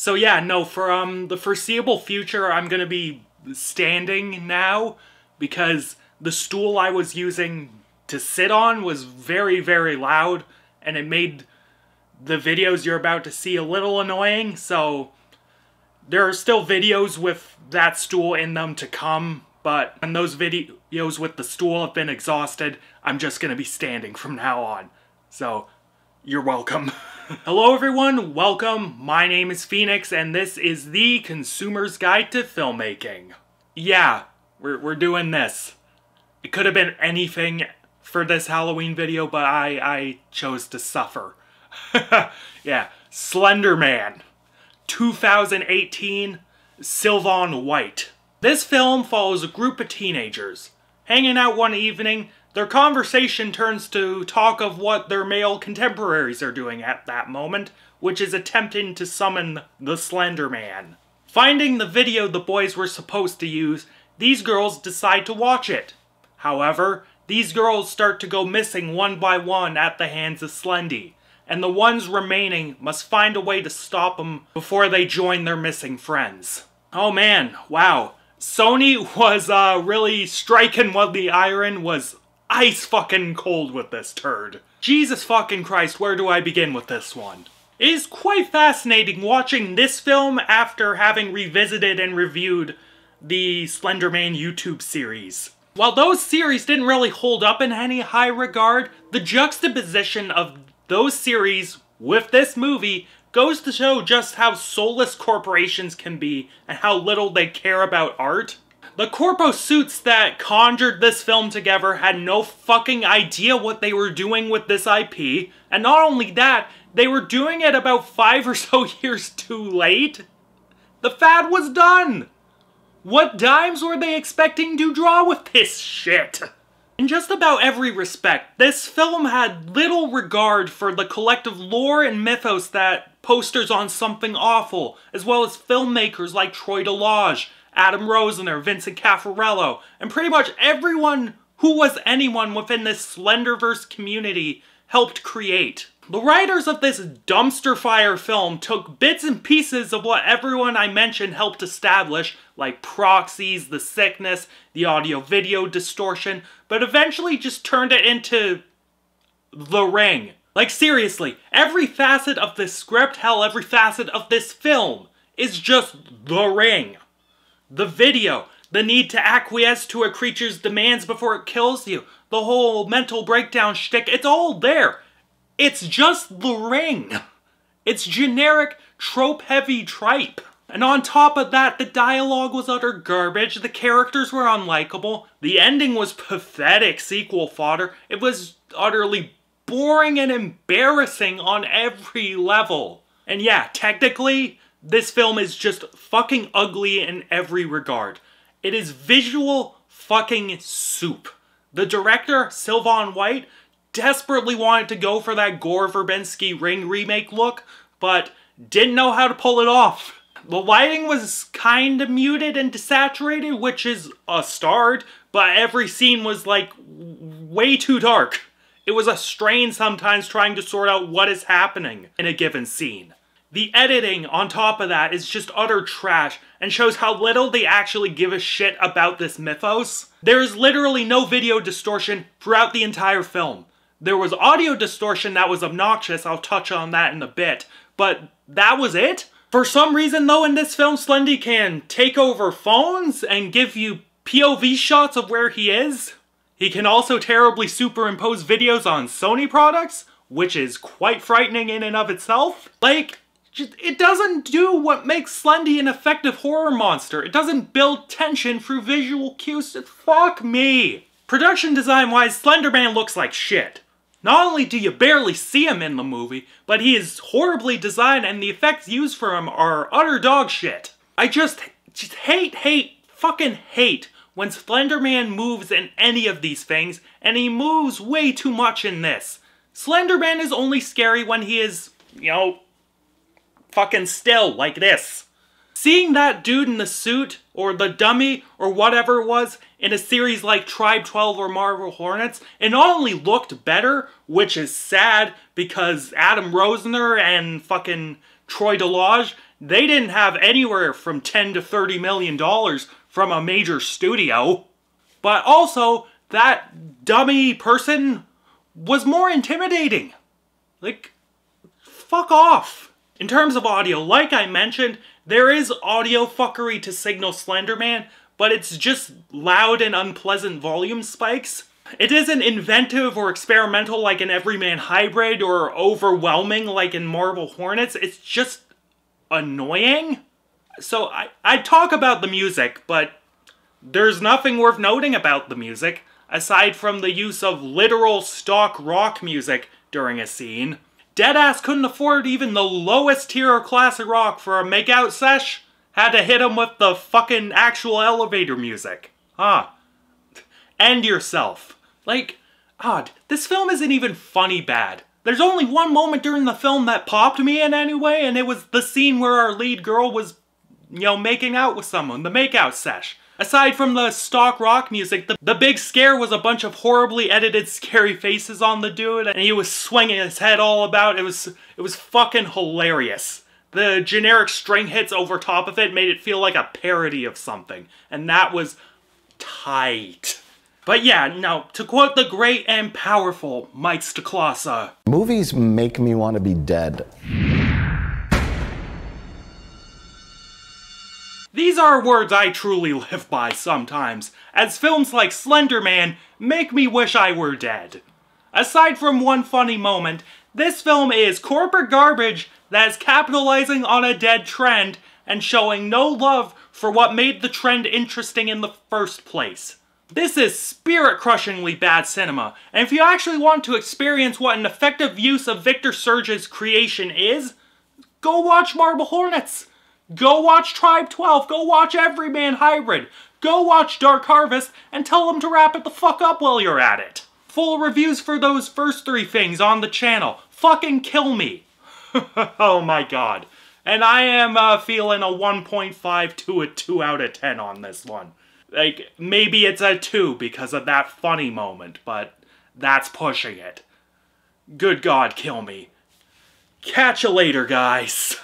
So yeah, no, for the foreseeable future, I'm gonna be standing now because the stool I was using to sit on was very, very loud, and it made the videos you're about to see a little annoying, so there are still videos with that stool in them to come, but when those videos with the stool have been exhausted, I'm just gonna be standing from now on. So, you're welcome. Hello everyone, welcome. My name is Phoenix, and this is the Consumer's Guide to Filmmaking. Yeah, we're doing this. It could have been anything for this Halloween video, but I chose to suffer. Yeah, Slender Man. 2018, Sylvan White. This film follows a group of teenagers. Hanging out one evening, their conversation turns to talk of what their male contemporaries are doing at that moment, which is attempting to summon the Slender Man. Finding the video the boys were supposed to use, these girls decide to watch it. However, these girls start to go missing one by one at the hands of Slendy, and the ones remaining must find a way to stop them before they join their missing friends. Oh man, wow. Sony was really striking while the iron was ice fucking cold with this turd. Jesus fucking Christ, where do I begin with this one? It is quite fascinating watching this film after having revisited and reviewed the Slender Man YouTube series. While those series didn't really hold up in any high regard, the juxtaposition of those series with this movie goes to show just how soulless corporations can be and how little they care about art. The corpo suits that conjured this film together had no fucking idea what they were doing with this IP, and not only that, they were doing it about 5 or so years too late. The fad was done! What dimes were they expecting to draw with this shit? In just about every respect, this film had little regard for the collective lore and mythos that posters on Something Awful, as well as filmmakers like Troy Delage, Adam Rosner, Vincent Caffarello, and pretty much everyone who was anyone within this Slenderverse community helped create. The writers of this dumpster fire film took bits and pieces of what everyone I mentioned helped establish, like proxies, the sickness, the audio-video distortion, but eventually just turned it into The Ring. Like seriously, every facet of this script, hell, every facet of this film is just The Ring. The video, the need to acquiesce to a creature's demands before it kills you, the whole mental breakdown shtick, it's all there. It's just The Ring. It's generic, trope-heavy tripe. And on top of that, the dialogue was utter garbage, the characters were unlikable, the ending was pathetic sequel fodder, it was utterly boring and embarrassing on every level. And yeah, technically, this film is just fucking ugly in every regard. It is visual fucking soup. The director, Sylvan White, desperately wanted to go for that Gore Verbinski Ring remake look, but didn't know how to pull it off. The lighting was kinda muted and desaturated, which is a start, but every scene was like way too dark. It was a strain sometimes trying to sort out what is happening in a given scene. The editing on top of that is just utter trash and shows how little they actually give a shit about this mythos. There is literally no video distortion throughout the entire film. There was audio distortion that was obnoxious, I'll touch on that in a bit, but that was it? For some reason though in this film, Slendy can take over phones and give you POV shots of where he is. He can also terribly superimpose videos on Sony products, which is quite frightening in and of itself. Like, it doesn't do what makes Slendy an effective horror monster. It doesn't build tension through visual cues. Fuck me. Production design wise, Slender Man looks like shit. Not only do you barely see him in the movie, but he is horribly designed and the effects used for him are utter dog shit. I just fucking hate when Slender Man moves in any of these things, and he moves way too much in this. Slender Man is only scary when he is, you know, fucking still, like this. Seeing that dude in the suit, or the dummy, or whatever it was, in a series like Tribe 12 or Marvel Hornets, it not only looked better, which is sad, because Adam Rosner and fucking Troy Delage, they didn't have anywhere from $10 to $30 million from a major studio. But also, that dummy person was more intimidating. Like, fuck off. In terms of audio, like I mentioned, there is audio fuckery to signal Slender Man, but it's just loud and unpleasant volume spikes. It isn't inventive or experimental like in Everyman Hybrid or overwhelming like in Marble Hornets. It's just annoying. So I talk about the music, but there's nothing worth noting about the music aside from the use of literal stock rock music during a scene. Deadass couldn't afford even the lowest tier of classic rock for a makeout sesh. Had to hit him with the fucking actual elevator music. End yourself. Like, odd. This film isn't even funny bad. There's only one moment during the film that popped me in any way, and it was the scene where our lead girl was, you know, making out with someone, the makeout sesh. Aside from the stock rock music, the big scare was a bunch of horribly edited scary faces on the dude, and he was swinging his head all about. It was fucking hilarious. The generic string hits over top of it made it feel like a parody of something, and that was tight. But yeah, now, to quote the great and powerful Mike Stoklasa, movies make me want to be dead. These are words I truly live by sometimes, as films like Slender Man make me wish I were dead. Aside from one funny moment, this film is corporate garbage that is capitalizing on a dead trend and showing no love for what made the trend interesting in the first place. This is spirit-crushingly bad cinema, and if you actually want to experience what an effective use of Victor Surge's creation is, go watch Marble Hornets! Go watch Tribe 12, go watch Everyman Hybrid, go watch Dark Harvest, and tell them to wrap it the fuck up while you're at it. Full reviews for those first three things on the channel. Fucking kill me. Oh my god. And I am feeling a 1.5 to a 2 out of 10 on this one. Like, maybe it's a 2 because of that funny moment, but that's pushing it. Good God, kill me. Catch you later, guys.